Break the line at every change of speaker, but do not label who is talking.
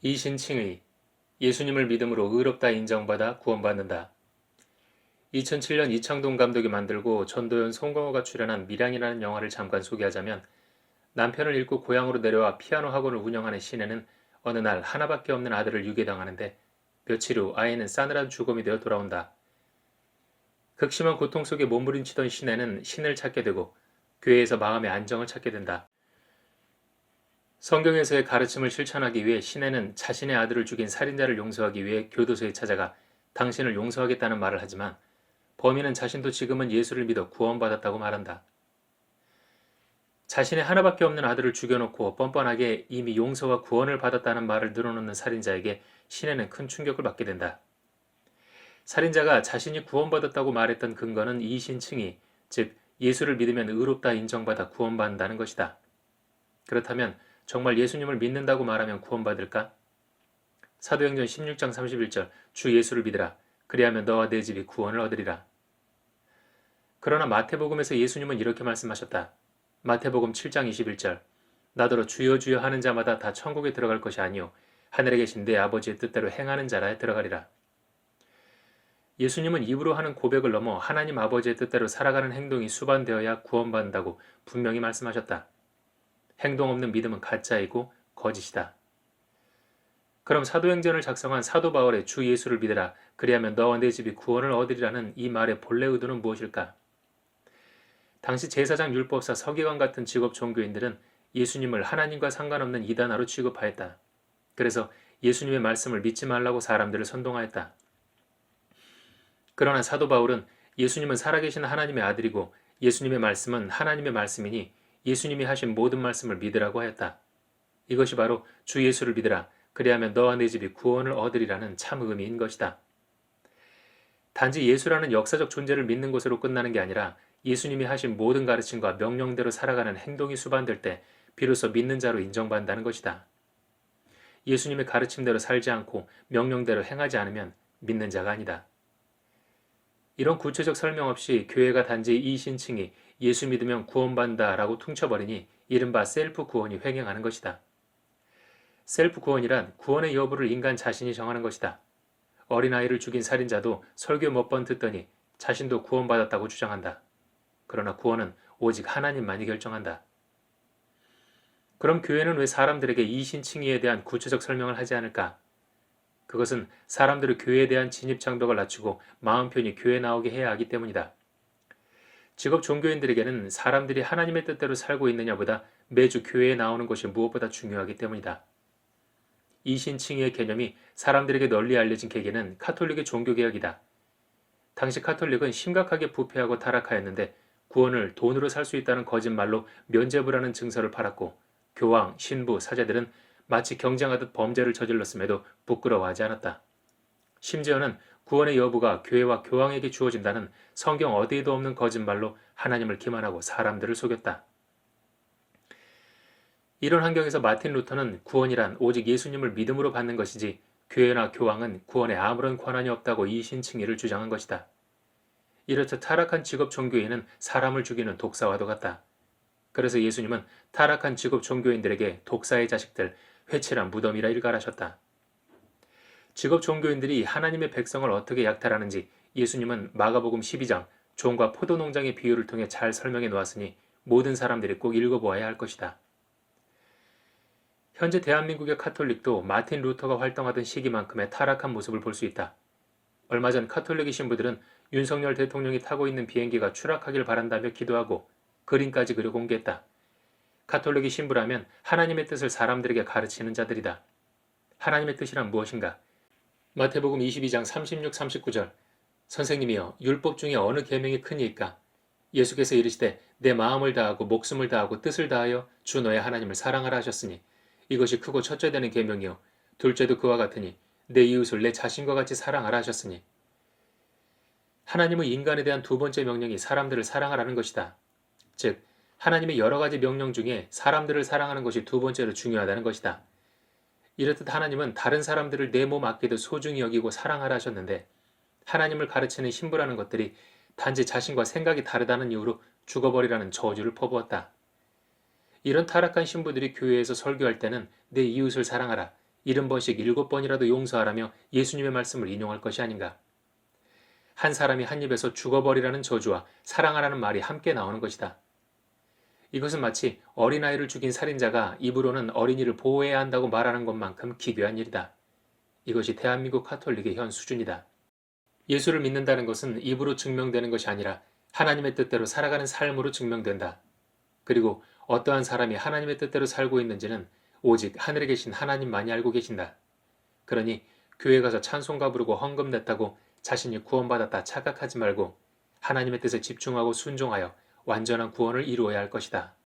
이신칭의 예수님을 믿음으로 의롭다 인정받아 구원받는다. 2007년 이창동 감독이 만들고 전도연 송강호가 출연한 밀양이라는 영화를 잠깐 소개하자면 남편을 잃고 고향으로 내려와 피아노 학원을 운영하는 시내는 어느 날 하나밖에 없는 아들을 유괴당하는데 며칠 후 아이는 싸늘한 죽음이 되어 돌아온다. 극심한 고통 속에 몸부림치던 시내는 신을 찾게 되고 교회에서 마음의 안정을 찾게 된다. 성경에서의 가르침을 실천하기 위해 시내는 자신의 아들을 죽인 살인자를 용서하기 위해 교도소에 찾아가 당신을 용서하겠다는 말을 하지만 범인은 자신도 지금은 예수를 믿어 구원받았다고 말한다. 자신의 하나밖에 없는 아들을 죽여놓고 뻔뻔하게 이미 용서와 구원을 받았다는 말을 늘어놓는 살인자에게 시내는 큰 충격을 받게 된다. 살인자가 자신이 구원받았다고 말했던 근거는 이신칭의, 즉 예수를 믿으면 의롭다 인정받아 구원받는다는 것이다. 그렇다면 정말 예수님을 믿는다고 말하면 구원받을까? 사도행전 16장 31절 주 예수를 믿으라. 그리하면 너와 내 집이 구원을 얻으리라. 그러나 마태복음에서 예수님은 이렇게 말씀하셨다. 마태복음 7장 21절 나더러 주여 주여 하는 자마다 다 천국에 들어갈 것이 아니요 하늘에 계신 내 아버지의 뜻대로 행하는 자라에 들어가리라. 예수님은 입으로 하는 고백을 넘어 하나님 아버지의 뜻대로 살아가는 행동이 수반되어야 구원받는다고 분명히 말씀하셨다. 행동 없는 믿음은 가짜이고 거짓이다. 그럼 사도행전을 작성한 사도 바울의 주 예수를 믿으라. 그리하면 너와 내 집이 구원을 얻으리라는 이 말의 본래 의도는 무엇일까? 당시 제사장 율법사 서기관 같은 직업 종교인들은 예수님을 하나님과 상관없는 이단아로 취급하였다. 그래서 예수님의 말씀을 믿지 말라고 사람들을 선동하였다. 그러나 사도 바울은 예수님은 살아계신 하나님의 아들이고 예수님의 말씀은 하나님의 말씀이니 예수님이 하신 모든 말씀을 믿으라고 하였다. 이것이 바로 주 예수를 믿으라. 그리하면 너와 내 집이 구원을 얻으리라는 참 의미인 것이다. 단지 예수라는 역사적 존재를 믿는 것으로 끝나는 게 아니라 예수님이 하신 모든 가르침과 명령대로 살아가는 행동이 수반될 때 비로소 믿는 자로 인정받는다는 것이다. 예수님의 가르침대로 살지 않고 명령대로 행하지 않으면 믿는 자가 아니다. 이런 구체적 설명 없이 교회가 단지 이신칭이 예수 믿으면 구원받는다 라고 퉁쳐버리니 이른바 셀프 구원이 횡행하는 것이다. 셀프 구원이란 구원의 여부를 인간 자신이 정하는 것이다. 어린아이를 죽인 살인자도 설교 몇 번 듣더니 자신도 구원받았다고 주장한다. 그러나 구원은 오직 하나님만이 결정한다. 그럼 교회는 왜 사람들에게 이신칭의에 대한 구체적 설명을 하지 않을까? 그것은 사람들의 교회에 대한 진입장벽을 낮추고 마음 편히 교회 나오게 해야 하기 때문이다. 직업 종교인들에게는 사람들이 하나님의 뜻대로 살고 있느냐보다 매주 교회에 나오는 것이 무엇보다 중요하기 때문이다. 이신칭의의 개념이 사람들에게 널리 알려진 계기는 카톨릭의 종교개혁이다. 당시 카톨릭은 심각하게 부패하고 타락하였는데 구원을 돈으로 살 수 있다는 거짓말로 면죄부라는 증서를 팔았고 교황, 신부, 사제들은 마치 경쟁하듯 범죄를 저질렀음에도 부끄러워하지 않았다. 심지어는 구원의 여부가 교회와 교황에게 주어진다는 성경 어디에도 없는 거짓말로 하나님을 기만하고 사람들을 속였다. 이런 환경에서 마틴 루터는 구원이란 오직 예수님을 믿음으로 받는 것이지 교회나 교황은 구원에 아무런 권한이 없다고 이신칭의를 주장한 것이다. 이렇듯 타락한 직업 종교인은 사람을 죽이는 독사와도 같다. 그래서 예수님은 타락한 직업 종교인들에게 독사의 자식들, 회칠한 무덤이라 일갈하셨다. 직업 종교인들이 하나님의 백성을 어떻게 약탈하는지 예수님은 마가복음 12장 종과 포도농장의 비유를 통해 잘 설명해 놓았으니 모든 사람들이 꼭 읽어보아야 할 것이다. 현재 대한민국의 카톨릭도 마틴 루터가 활동하던 시기만큼의 타락한 모습을 볼 수 있다. 얼마 전 카톨릭의 신부들은 윤석열 대통령이 타고 있는 비행기가 추락하길 바란다며 기도하고 그림까지 그려 공개했다. 카톨릭이 신부라면 하나님의 뜻을 사람들에게 가르치는 자들이다. 하나님의 뜻이란 무엇인가? 마태복음 22장 36, 39절 선생님이여 율법 중에 어느 계명이 크니이까? 예수께서 이르시되 내 마음을 다하고 목숨을 다하고 뜻을 다하여 주 너의 하나님을 사랑하라 하셨으니 이것이 크고 첫째 되는 계명이요 둘째도 그와 같으니 내 이웃을 내 자신과 같이 사랑하라 하셨으니 하나님의 인간에 대한 두 번째 명령이 사람들을 사랑하라는 것이다. 즉 하나님의 여러 가지 명령 중에 사람들을 사랑하는 것이 두 번째로 중요하다는 것이다. 이렇듯 하나님은 다른 사람들을 내 몸 아끼듯 소중히 여기고 사랑하라 하셨는데 하나님을 가르치는 신부라는 것들이 단지 자신과 생각이 다르다는 이유로 죽어버리라는 저주를 퍼부었다. 이런 타락한 신부들이 교회에서 설교할 때는 내 이웃을 사랑하라, 70번씩 7번이라도 용서하라며 예수님의 말씀을 인용할 것이 아닌가. 한 사람이 한 입에서 죽어버리라는 저주와 사랑하라는 말이 함께 나오는 것이다. 이것은 마치 어린아이를 죽인 살인자가 입으로는 어린이를 보호해야 한다고 말하는 것만큼 기괴한 일이다. 이것이 대한민국 카톨릭의 현 수준이다. 예수를 믿는다는 것은 입으로 증명되는 것이 아니라 하나님의 뜻대로 살아가는 삶으로 증명된다. 그리고 어떠한 사람이 하나님의 뜻대로 살고 있는지는 오직 하늘에 계신 하나님만이 알고 계신다. 그러니 교회 가서 찬송가 부르고 헌금 냈다고 자신이 구원받았다 착각하지 말고 하나님의 뜻에 집중하고 순종하여 완전한 구원을 이루어야 할 것이다.